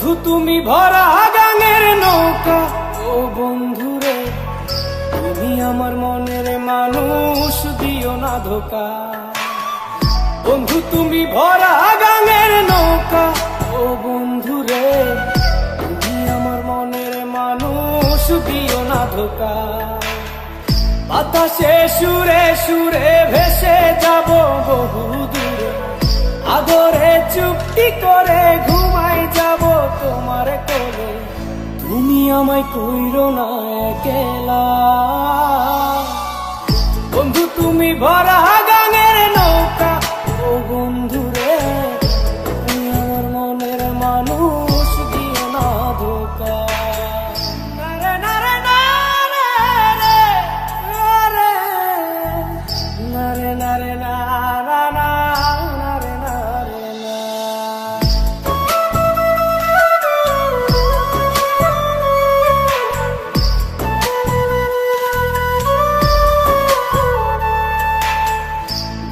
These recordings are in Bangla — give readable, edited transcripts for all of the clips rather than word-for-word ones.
বন্ধু তুমি ভরা গাঙের নৌকা, ও বন্ধুরে তুমি আমার মনের মানুষ, দিও না ধোকা। বন্ধু তুমি ভরা গাঙের নৌকা, ও বন্ধুরে তুমি আমার মনের মানুষ, দিও না ধোকা। বাতাসে সুরে সুরে ভেসে যাব বহু দূরে, আদরে চুপটি করে ঘুমাই যাব তোমার কোলে। তুমি আমায় কইরো না একলা, বন্ধু তুমি ভরা গাঙের নৌকা, ও বন্ধুরে তুমি আমার মনের মানুষ, দিও না ধোকা।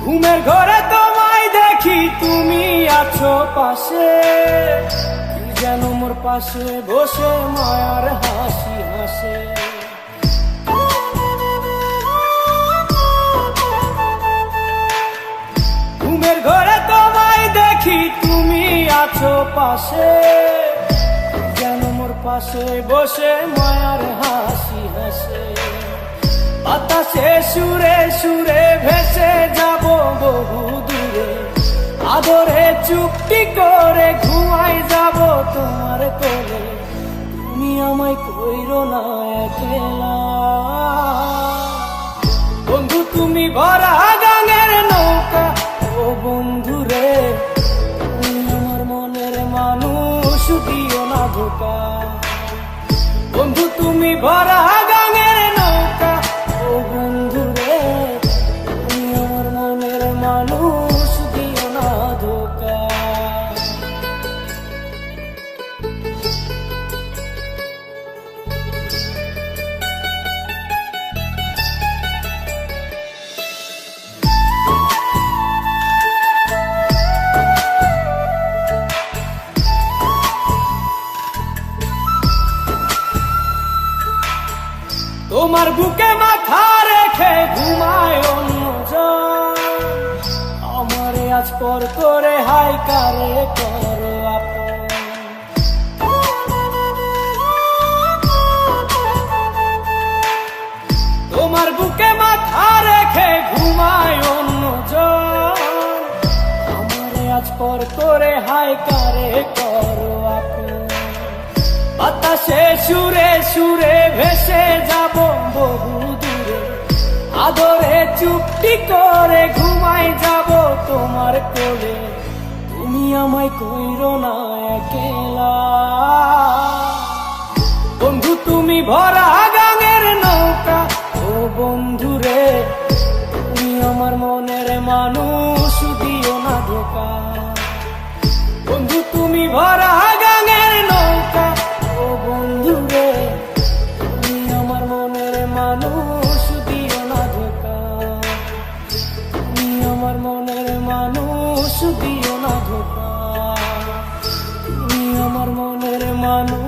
ঘুমের ঘরে তোমায় দেখি তুমি আছো পাশে, কি যেন মোর পাশে বসে মায়ার হাসি হাসে। ঘুমের ঘরে তোমায় দেখি তুমি আছো পাশে, কি যেন মোর পাশে বসে মায়ার হাসি হাসে। বাতাসে সুরে সুরে ভেসে যাব বহু দূরে, আদরে চুপটি করে ঘুমাই যাব তোমার কোলে। তুমি আমায় কইরো না একলা, বন্ধু তুমি ভরা গাঙের নৌকা, ও বন্ধুরে তুমি আমার মনের মানুষ, দিও না ধোকা। বন্ধু তুমি ভরা গাঙের নৌকা, ও বন্ধুরে তুমি আমার মনের মানুষ, দিও না ধোকা। তোমার বুকে মাথা রেখে ঘুমায় অন্যজন, আমারে আজ পর করে হাই কারে করো আপন। তোমার বুকে মাথা রেখে ঘুমায় অন্যজন, আমারে আজ পর করে হাই কারে করো আপন। বাতাসে সুরে সুরে ভেসে যাব বহু দূরে, আদরে চুপটি করে ঘুমাই যাব তোমার কোলে। তুমি আমায় কইরো না একলা, বন্ধু তুমি ভরা গাঙের নৌকা, ও বন্ধুরে তুমি আমার মনের মানুষ, দিও না ধোকা। বন্ধু তুমি ভরা গাঙের নৌকা, ও বন্ধুরে তুমি আমার মনের মানুষ, দিও না ধোকা। তুমি আমার মনের মানুষ, দিও না ধোকা। তুমি আমার মনের মানুষ।